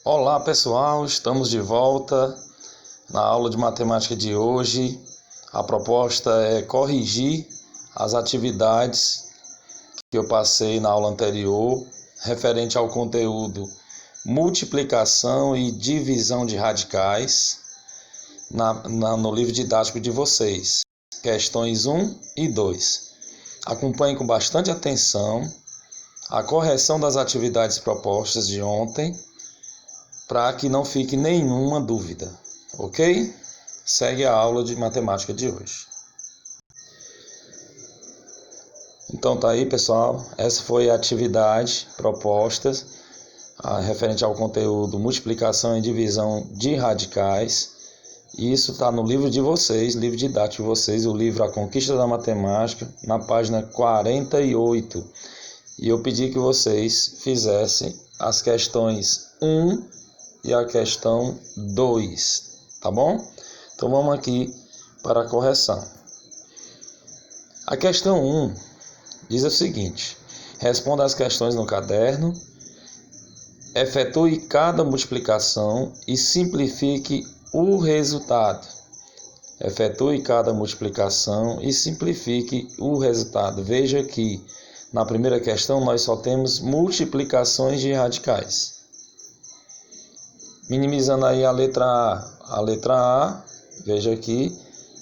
Olá pessoal, estamos de volta na aula de matemática de hoje. A proposta é corrigir as atividades que eu passei na aula anterior, referente ao conteúdo multiplicação e divisão de radicais, no livro didático de vocês, questões 1 e 2. Acompanhe com bastante atenção a correção das atividades propostas de ontem, para que não fique nenhuma dúvida, ok? Segue a aula de matemática de hoje. Então tá aí, pessoal, essa foi a atividade proposta referente ao conteúdo multiplicação e divisão de radicais. Isso está no livro de vocês, livro didático de vocês, o livro A Conquista da Matemática, na página 48. E eu pedi que vocês fizessem as questões 1 e a questão 2, tá bom? Então vamos aqui para a correção. A questão 1 diz o seguinte: responda as questões no caderno, efetue cada multiplicação e simplifique o resultado. Efetue cada multiplicação e simplifique o resultado. Veja que na primeira questão nós só temos multiplicações de radicais. Minimizando aí a letra A. A letra A, veja aqui,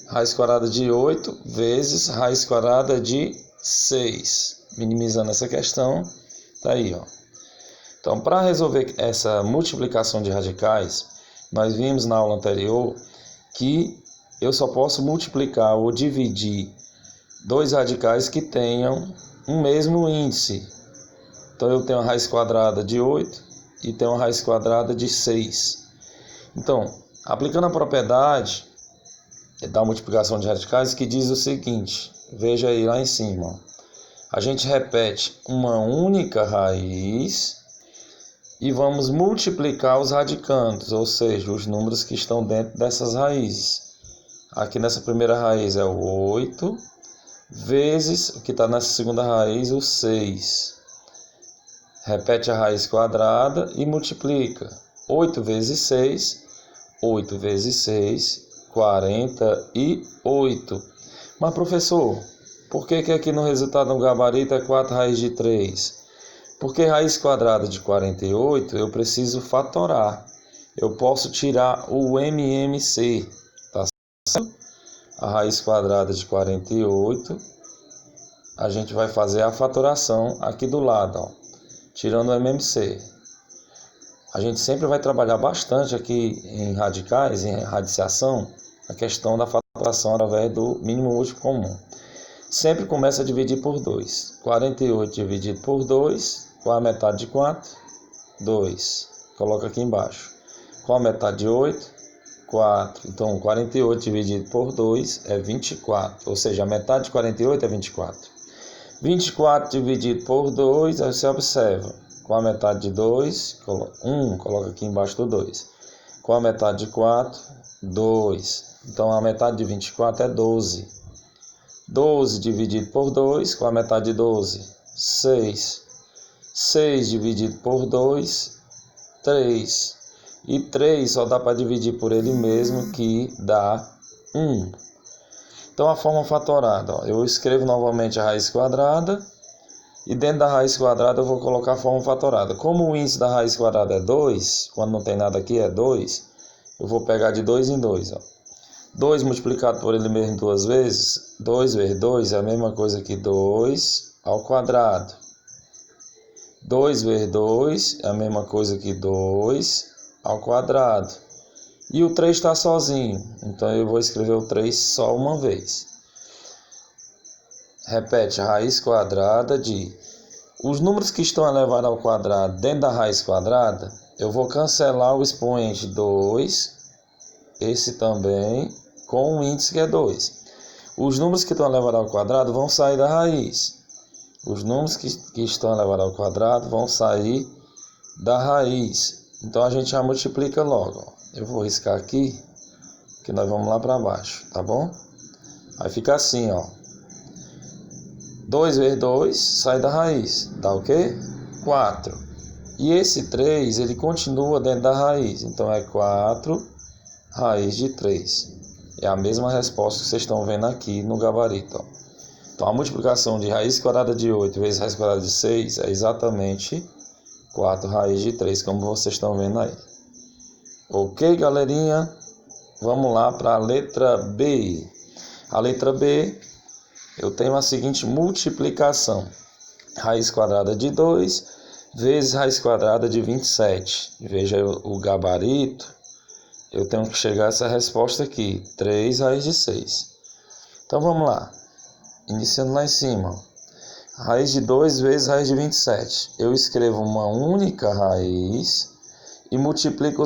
raiz quadrada de 8 vezes raiz quadrada de 6. Minimizando essa questão, tá aí, ó. Então, para resolver essa multiplicação de radicais, nós vimos na aula anterior que eu só posso multiplicar ou dividir dois radicais que tenham um mesmo índice. Então, eu tenho a raiz quadrada de 8 e tenho a raiz quadrada de 6. Então, aplicando a propriedade da multiplicação de radicais, que diz o seguinte, veja aí lá em cima, ó. A gente repete uma única raiz e vamos multiplicar os radicandos, ou seja, os números que estão dentro dessas raízes. Aqui nessa primeira raiz é o 8, vezes o que está nessa segunda raiz, o 6. Repete a raiz quadrada e multiplica. 8 vezes 6, 8 vezes 6, 48. Mas professor, por que aqui no resultado no gabarito é 4 raiz de 3? Porque raiz quadrada de 48 eu preciso fatorar. Eu posso tirar o MMC, tá certo? A raiz quadrada de 48, a gente vai fazer a fatoração aqui do lado, ó, tirando o MMC. A gente sempre vai trabalhar bastante aqui em radicais, em radiciação, a questão da fatoração através do mínimo múltiplo comum. Sempre começa a dividir por 2. 48 dividido por 2, qual a metade de 4? 2. Coloca aqui embaixo. Qual a metade de 8? 4. Então, 48 dividido por 2 é 24. Ou seja, a metade de 48 é 24. 24 dividido por 2, aí você observa. Qual a metade de 2? 1. Coloca aqui embaixo do 2. Qual a metade de 4? 2. Então, a metade de 24 é 12. 12 dividido por 2, qual a metade de 12? 6. 6 dividido por 2, 3. E 3 só dá para dividir por ele mesmo, que dá 1. Então, a forma fatorada, ó, eu escrevo novamente a raiz quadrada, e dentro da raiz quadrada eu vou colocar a forma fatorada. Como o índice da raiz quadrada é 2, quando não tem nada aqui é 2, eu vou pegar de 2 em 2, ó. 2 multiplicado por ele mesmo duas vezes, 2 vezes 2 é a mesma coisa que 2 ao quadrado. 2 vezes 2 é a mesma coisa que 2 ao quadrado. E o 3 está sozinho, então eu vou escrever o 3 só uma vez. Repete a raiz quadrada de... Os números que estão elevados ao quadrado dentro da raiz quadrada, eu vou cancelar o expoente 2, esse também, com o índice que é 2. Os números que estão elevados ao quadrado vão sair da raiz. Os números que estão elevados ao quadrado vão sair da raiz. Então a gente já multiplica logo, ó. Eu vou riscar aqui, que nós vamos lá para baixo, tá bom? Aí fica assim, ó. 2 vezes 2 sai da raiz, dá o quê? 4. E esse 3, ele continua dentro da raiz. Então, é 4 raiz de 3. É a mesma resposta que vocês estão vendo aqui no gabarito. Ó. Então, a multiplicação de raiz quadrada de 8 vezes raiz quadrada de 6 é exatamente 4 raiz de 3, como vocês estão vendo aí. Ok, galerinha? Vamos lá para a letra B. A letra B, eu tenho a seguinte multiplicação. Raiz quadrada de 2 vezes raiz quadrada de 27. Veja o gabarito. Eu tenho que chegar a essa resposta aqui. 3 raiz de 6. Então, vamos lá. Iniciando lá em cima. Raiz de 2 vezes raiz de 27. Eu escrevo uma única raiz e multiplico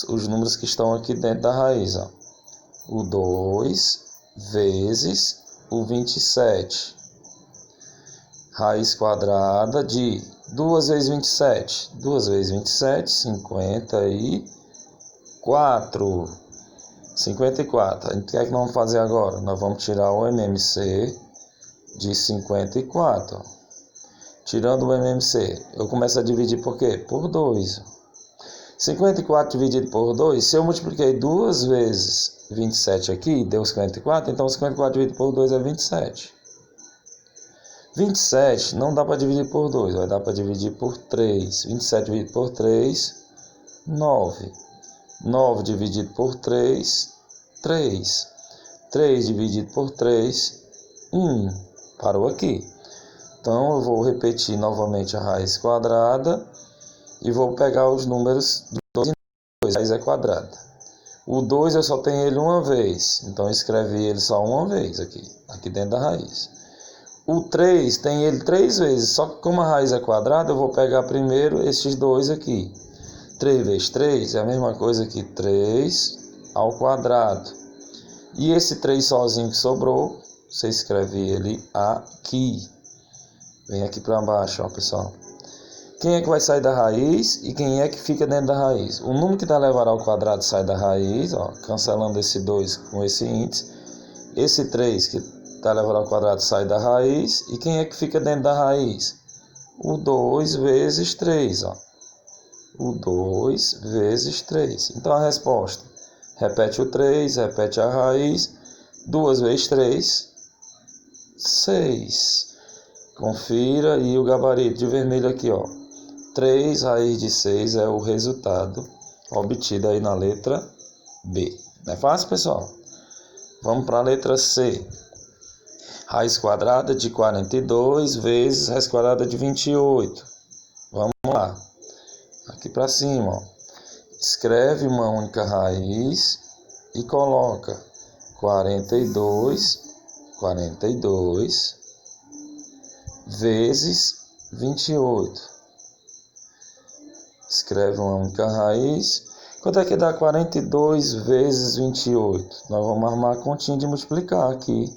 os números que estão aqui dentro da raiz. Ó. O 2 vezes o 27. Raiz quadrada de 2 vezes 27. 2 vezes 27, 54. 54. O que é que nós vamos fazer agora? Nós vamos tirar o MMC de 54. Tirando o MMC, eu começo a dividir por quê? Por 2. 54 dividido por 2, se eu multipliquei 2 vezes 27 aqui, deu 54, então 54 dividido por 2 é 27. 27 não dá para dividir por 2, vai dar para dividir por 3. 27 dividido por 3, 9. 9 dividido por 3, 3. 3 dividido por 3, 1. Parou aqui. Então, eu vou repetir novamente a raiz quadrada e vou pegar os números do 2 e 2. A raiz é quadrada. O 2 eu só tenho ele uma vez, então eu escrevi ele só uma vez aqui dentro da raiz. O 3 tem ele 3 vezes, só que como a raiz é quadrada, eu vou pegar primeiro esses dois aqui. 3 vezes 3 é a mesma coisa que 3 ao quadrado. E esse 3 sozinho que sobrou, você escreve ele aqui. Vem aqui para baixo, ó, pessoal. Quem é que vai sair da raiz e quem é que fica dentro da raiz? O número que está elevado ao quadrado sai da raiz, ó, cancelando esse 2 com esse índice. Esse 3 que está elevado ao quadrado sai da raiz. E quem é que fica dentro da raiz? O 2 vezes 3, ó. O 2 vezes 3. Então a resposta, repete o 3, repete a raiz. 2 vezes 3, 6. Confira e o gabarito de vermelho aqui, ó. 3 raiz de 6 é o resultado obtido aí na letra B. Não é fácil, pessoal? Vamos para a letra C. Raiz quadrada de 42 vezes raiz quadrada de 28. Vamos lá. Aqui para cima, ó. Escreve uma única raiz e coloca 42 vezes 28. Escreve uma única raiz. Quanto é que dá 42 vezes 28? Nós vamos armar a continha de multiplicar aqui.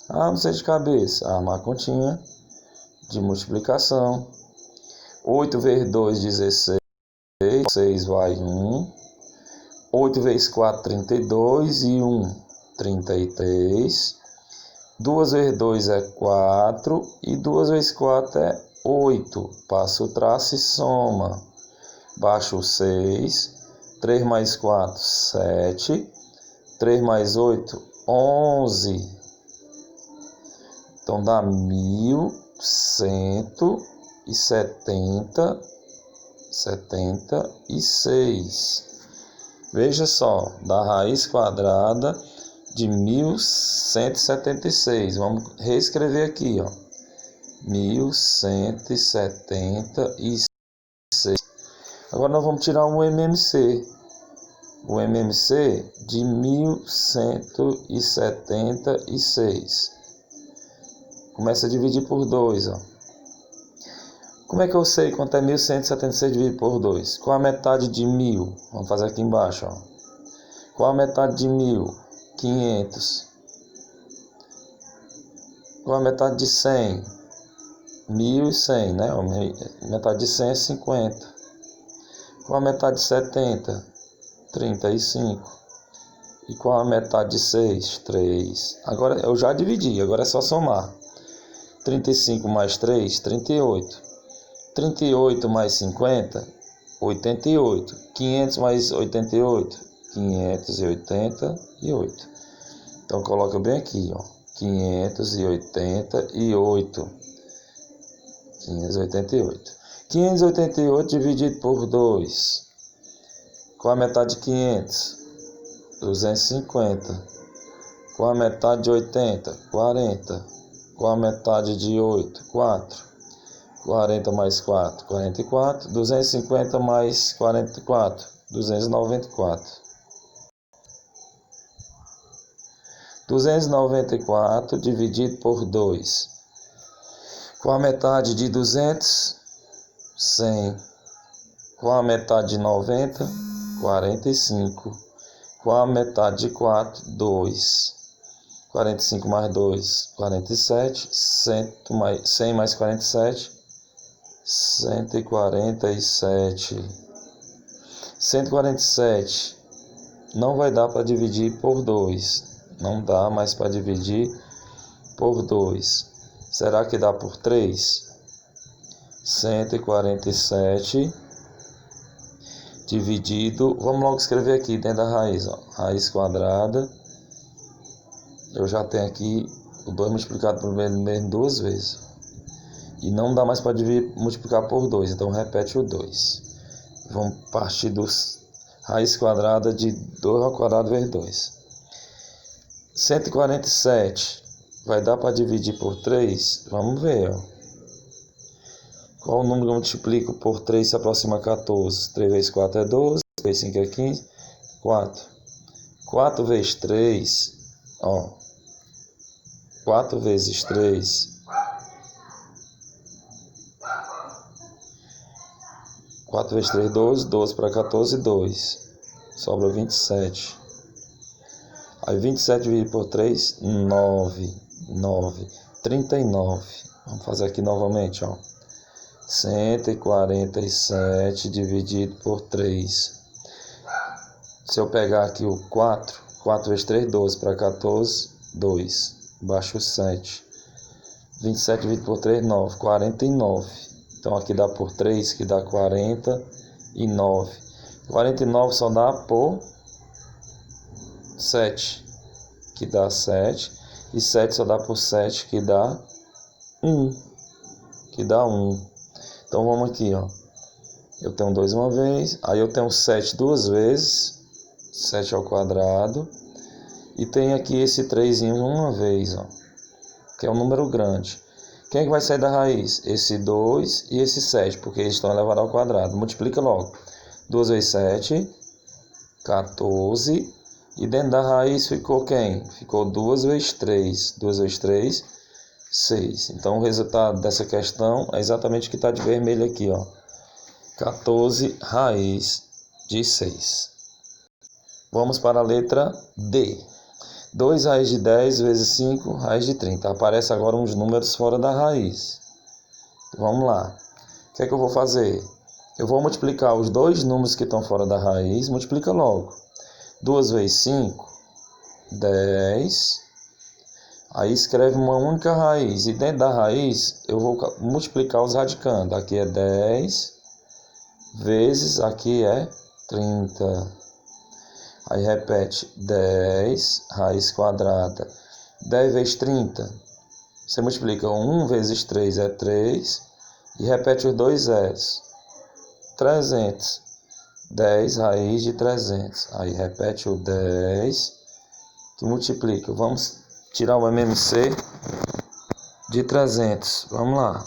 Ah, não sei de cabeça. Armar a continha de multiplicação. 8 vezes 2, 16. 6 vai 1. 8 vezes 4, 32. E 1, 33. 2 vezes 2 é 4. E 2 vezes 4 é 8. Passa o traço e soma. Baixa o 6. 3 mais 4, 7. 3 mais 8, 11. Então dá 1176. Veja só, da raiz quadrada de 1176. Vamos reescrever aqui, ó. 1176. Agora nós vamos tirar o MMC. O MMC de 1176. Começa a dividir por 2, ó. Como é que eu sei quanto é 1176 dividido por 2? Qual a metade de 1000? Vamos fazer aqui embaixo, ó. Qual a metade de 1000? 500. Qual a metade de 100? 1100, né? Metade de 100 é 50. Qual a metade de 70? 35. E qual a metade de 6? 3. Agora eu já dividi, agora é só somar. 35 mais 3, 38. 38 mais 50, 88. 500 mais 88, 588. Então coloca bem aqui, ó. 588. 588. 588 dividido por 2. Qual a metade de 500? 250. Qual a metade de 80? 40. Qual a metade de 8? 4. 40 mais 4, 44. 250 mais 44, 294. 294 dividido por 2. Qual a metade de 200? 100. Qual a metade de 90? 45. Qual a metade de 4? 2. 45 mais 2, 47. 100 mais 47, 147. 147 não vai dar para dividir por 2. Não dá mais para dividir por 2. Será que dá por 3? 147 dividido... Vamos logo escrever aqui dentro da raiz, ó. Raiz quadrada. Eu já tenho aqui o 2 multiplicado por mesmo 2 vezes. E não dá mais para multiplicar por 2. Então repete o 2. Vamos partir dos raiz quadrada de 2 ao quadrado vezes 2. 147 vai dar para dividir por 3? Vamos ver, ó. Qual o número que eu multiplico por 3 se aproxima a 14? 3 vezes 4 é 12, 3 vezes 5 é 15, 4. 4 vezes 3, ó. 4 vezes 3. 4 vezes 3, 12. 12 para 14, 2. Sobra 27. Aí 27 dividido por 3, 9. 39. Vamos fazer aqui novamente, ó. 147 dividido por 3. Se eu pegar aqui o 4, 4 vezes 3, 12 para 14, 2. Baixo 7. 27 dividido por 3, 9. 49. Então aqui dá por 3, que dá 49. 49 só dá por 7, que dá 7. E 7 só dá por 7, que dá 1. Que dá 1. Então vamos aqui, ó. Eu tenho 2 uma vez. Aí eu tenho 7 duas vezes. 7 ao quadrado. E tem aqui esse 3 uma vez, ó. Que é um número grande. Quem é que vai sair da raiz? Esse 2 e esse 7, porque eles estão elevados ao quadrado. Multiplica logo. 2 vezes 7, 14. E dentro da raiz ficou quem? Ficou 2 vezes 3. 2 vezes 3, 6. Então o resultado dessa questão é exatamente o que está de vermelho aqui, ó. 14 raiz de 6. Vamos para a letra D. 2 raiz de 10 vezes 5 raiz de 30. Aparece agora uns números fora da raiz. Vamos lá. O que é que eu vou fazer? Eu vou multiplicar os dois números que estão fora da raiz. Multiplica logo. 2 vezes 5, 10. Aí escreve uma única raiz. E dentro da raiz eu vou multiplicar os radicandos. Aqui é 10 vezes, aqui é 30. Aí repete 10 raiz quadrada. 10 vezes 30. Você multiplica 1 vezes 3 é 3. E repete os dois zeros. 300. 10 raiz de 300. Aí repete o 10 que multiplica. Vamos tirar o MMC de 300. Vamos lá.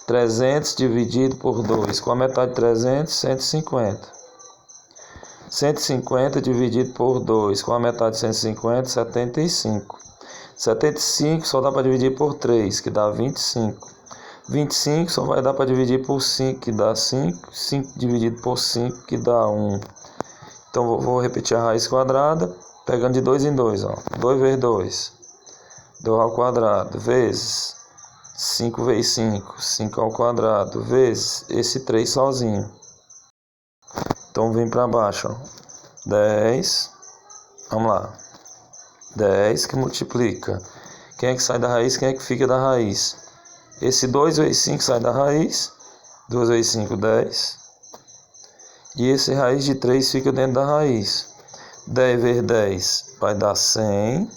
300 dividido por 2. Qual a metade de 300? 150. 150 dividido por 2. Qual a metade de 150? 75. 75 só dá para dividir por 3, que dá 25. 25 só vai dar para dividir por 5, que dá 5. 5 dividido por 5, que dá 1. Então vou repetir a raiz quadrada, pegando de 2 em 2. 2 vezes 2. 2 ao quadrado, vezes 5 vezes 5. 5 ao quadrado, vezes esse 3 sozinho. Então vem para baixo. 10. Vamos lá. 10 que multiplica. Quem é que sai da raiz? Quem é que fica da raiz? Esse 2 vezes 5 sai da raiz. 2 vezes 5, 10. E esse raiz de 3 fica dentro da raiz. 10 vezes 10 vai dar 100.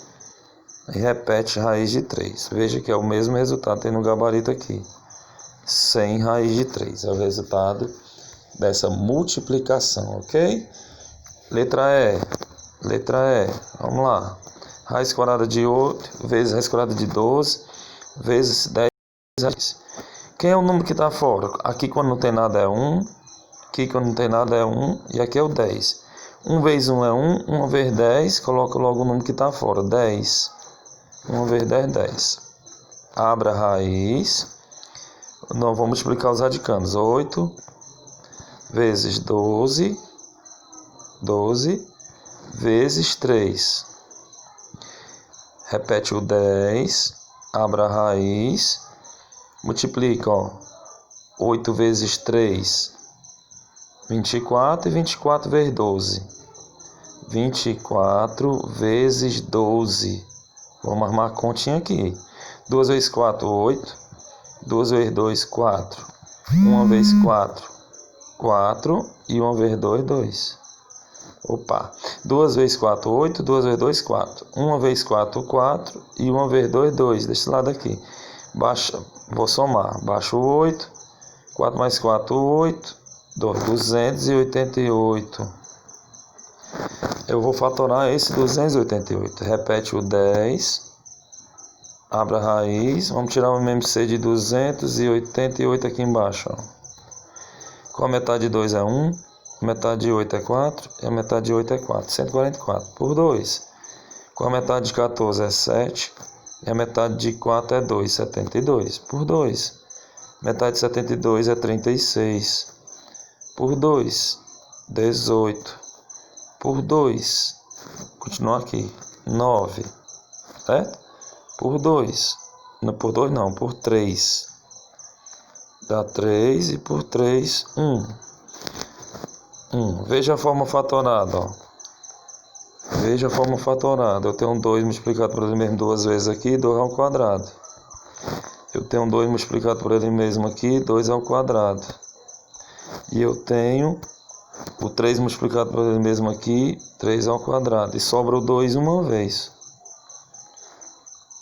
E repete raiz de 3. Veja que é o mesmo resultado que tem no gabarito aqui. 100 raiz de 3 é o resultado dessa multiplicação, ok? Letra E. Vamos lá. Raiz quadrada de 8 vezes raiz quadrada de 12 vezes 10 raiz. Quem é o número que está fora? Aqui quando não tem nada é 1. Aqui quando não tem nada é 1. E aqui é o 10. 1 vezes 1 é 1. 1 vezes 10. Coloca logo o número que está fora. 10. 1 vezes 10, 10. Abra a raiz. Não vou multiplicar os radicanos. 8 vezes 12. 12 vezes 3. Repete o 10. Abra a raiz. Multiplica, ó. 8 vezes 3. 24 e 24 vezes 12. 24 vezes 12. Vamos armar a continha aqui. 2 vezes 4, 8. 2 vezes 2, 4. 1 vezes 4, 4. E 1 vezes 2, 2. Opa. 2 vezes 4, 8. 2 vezes 2, 4. 1 vezes 4, 4. E 1 vezes 2, 2. Desse lado aqui. Baixa, vou somar. Baixa o 8. 4 mais 4, 8. 288. Eu vou fatorar esse 288. Repete o 10. Abra a raiz. Vamos tirar o MMC de 288 aqui embaixo. Ó. Com a metade de 2 é 1. A metade de 8 é 4. E a metade de 8 é 4. 144 por 2. Com a metade de 14 é 7. E a metade de 4 é 2. 72 por 2. Metade de 72 é 36. Por 2, 18. Por 2, continua aqui, 9, certo? Por 2, não por 2 não, por 3. Dá 3 e por 3, 1. Veja a forma fatorada, ó. Veja a forma fatorada. Eu tenho 2 multiplicado por ele mesmo 2 vezes aqui, 2 ao quadrado. Eu tenho 2 multiplicado por ele mesmo aqui, 2 ao quadrado. E eu tenho o 3 multiplicado por ele mesmo aqui, 3 ao quadrado. E sobra o 2 uma vez.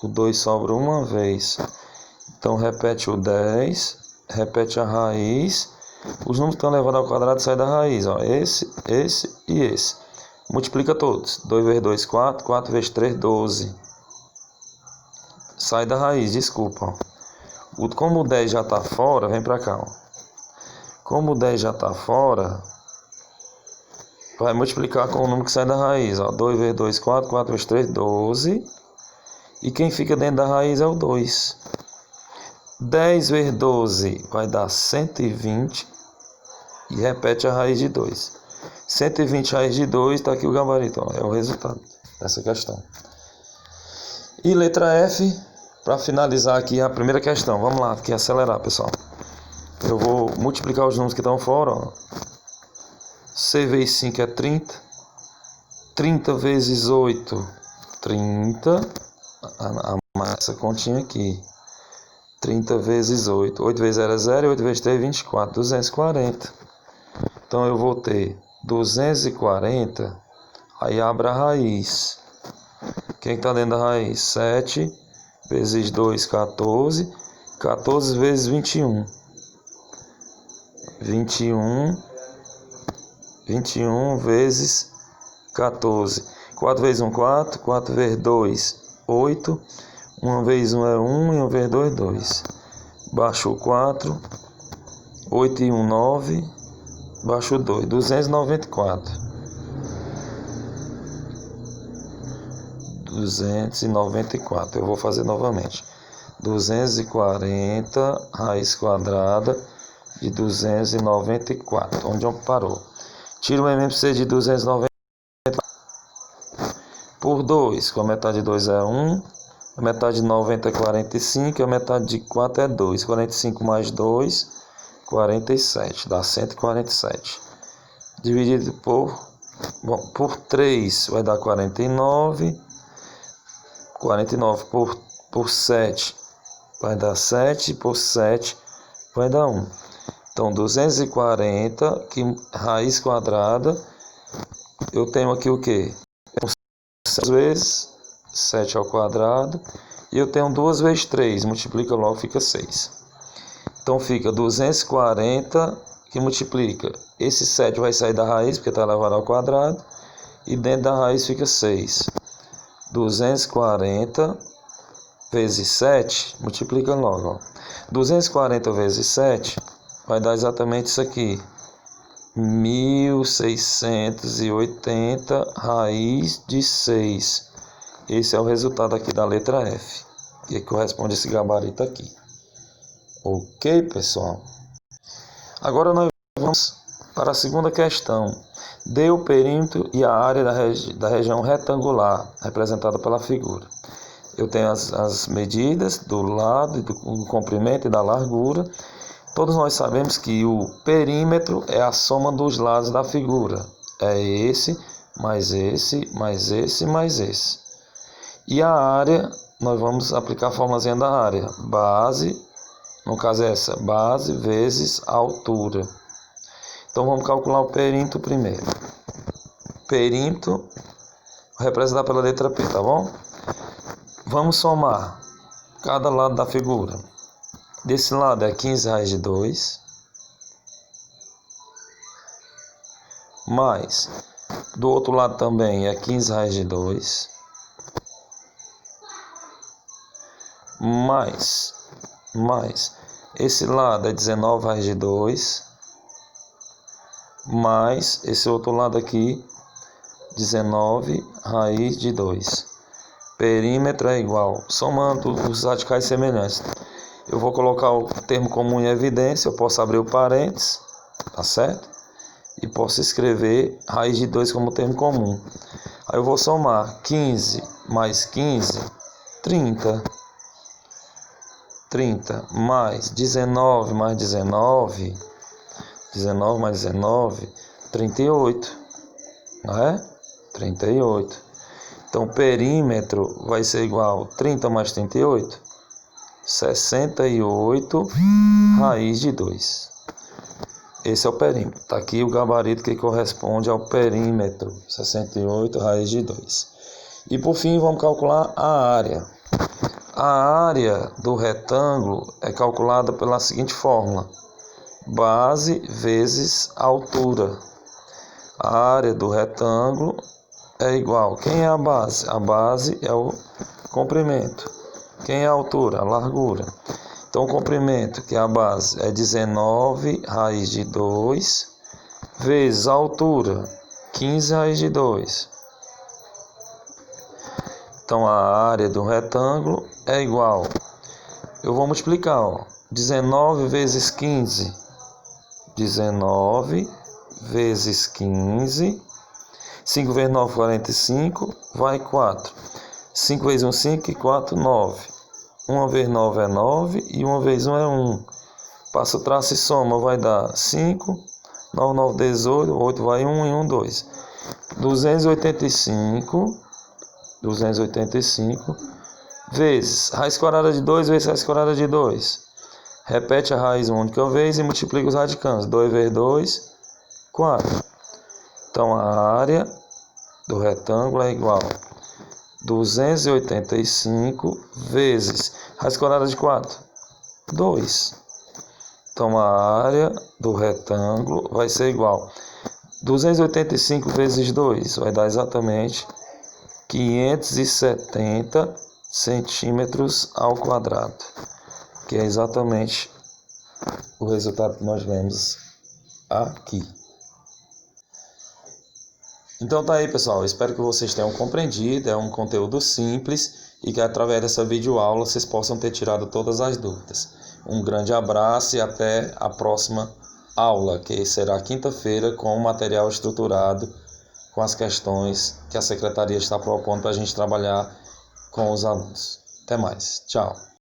O 2 sobra uma vez. Então repete o 10. Repete a raiz. Os números que estão levando ao quadrado saem da raiz. Ó. Esse e esse. Multiplica todos. 2 vezes 2, 4. 4 vezes 3, 12. Sai da raiz, desculpa. Ó. Como o 10 já está fora, vem para cá. Ó. Como o 10 já está fora, vai multiplicar com o número que sai da raiz. Ó. 2 vezes 2, 4. 4 vezes 3, 12. E quem fica dentro da raiz é o 2. 10 vezes 12 vai dar 120. E repete a raiz de 2. 120 raiz de 2, está aqui o gabarito. Ó. É o resultado dessa questão. E letra F, para finalizar aqui a primeira questão. Vamos lá, aqui acelerar, pessoal. Eu vou multiplicar os números que estão fora. Ó. C vezes 5 é 30. 30 vezes 8, 30. Essa continha aqui. 30 vezes 8. 8 vezes 0 é 0. 8 vezes 3 é 24. 240. Então eu vou ter 240. Aí abra a raiz. Quem está dentro da raiz? 7 vezes 2, 14. 14 vezes 21. 21 vezes 14. 4 vezes 1, 4. 4 vezes 2, 8. 1 vezes 1 é 1 e 1 vezes 2, 2. Baixou 4. 8 e 1, 9. Baixou 2. 294. 294. Eu vou fazer novamente. 240 raiz quadrada de 294. Onde parou? Tira o MMC de 290 por 2. Com a metade de 2 é 1. A metade de 90 é 45. A metade de 4 é 2. 45 mais 2, 47. Dá 147. Dividido por 3 vai dar 49. 49 por 7 vai dar 7. Por 7 vai dar 1. Então, 240, que raiz quadrada, eu tenho aqui o quê? 6 vezes 7 ao quadrado, e eu tenho 2 vezes 3, multiplica logo, fica 6. Então, fica 240, que multiplica. Esse 7 vai sair da raiz, porque está elevado ao quadrado, e dentro da raiz fica 6. 240 vezes 7, multiplica logo, ó. 240 vezes 7 vai dar exatamente isso aqui. 1680 raiz de 6. Esse é o resultado aqui da letra F, que corresponde a esse gabarito aqui. Ok, pessoal? Agora nós vamos para a segunda questão. Dê o perímetro e a área da região retangular, representada pela figura. Eu tenho as medidas do lado, do comprimento e da largura. Todos nós sabemos que o perímetro é a soma dos lados da figura. É esse, mais esse, mais esse, mais esse. E a área, nós vamos aplicar a formulazinha da área. Base, no caso é essa, base vezes a altura. Então vamos calcular o perímetro primeiro. Perímetro representado pela letra P, tá bom? Vamos somar cada lado da figura. Desse lado é 15 raiz de 2, mais do outro lado também é 15 raiz de 2, mais esse lado é 19 raiz de 2, mais esse outro lado aqui, 19 raiz de 2. Perímetro é igual, somando os radicais semelhantes. Eu vou colocar o termo comum em evidência, eu posso abrir o parênteses, tá certo? E posso escrever raiz de 2 como termo comum. Aí eu vou somar 15 mais 15, 30. 30 mais 19 mais 19, 19 mais 19, 38, não é? 38. Então, perímetro vai ser igual a 30 mais 38, 68 raiz de 2. Esse é o perímetro. Está aqui o gabarito que corresponde ao perímetro, 68 raiz de 2. E por fim, vamos calcular a área. A área do retângulo é calculada pela seguinte fórmula: base vezes altura. A área do retângulo é igual. Quem é a base? A base é o comprimento. Quem é a altura? A largura. Então, o comprimento, que é a base, é 19 raiz de 2, vezes a altura, 15 raiz de 2. Então, a área do retângulo é igual. Eu vou multiplicar, ó. 19 vezes 15. 19 vezes 15. 5 vezes 9, 45. Vai 4. 5 vezes 1, 5. E 4, 9. 1 vezes 9 é 9. E 1 vezes 1 é 1. Passa o traço e soma. Vai dar 5. 9, 9, 18. 8 vai 1 e 1, 2. 285 vezes raiz quadrada de 2 vezes raiz quadrada de 2. Repete a raiz uma única vez e multiplica os radicantes. 2 vezes 2, 4. Então, a área do retângulo é igual a 285 vezes raiz quadrada de 4, 2. Então, a área do retângulo vai ser igual a 285 vezes 2, vai dar exatamente 570 centímetros ao quadrado, que é exatamente o resultado que nós vemos aqui. Então tá aí, pessoal, espero que vocês tenham compreendido. É um conteúdo simples e que através dessa videoaula vocês possam ter tirado todas as dúvidas. Um grande abraço e até a próxima aula, que será quinta-feira, com o material estruturado, com as questões que a secretaria está propondo para a gente trabalhar com os alunos. Até mais. Tchau.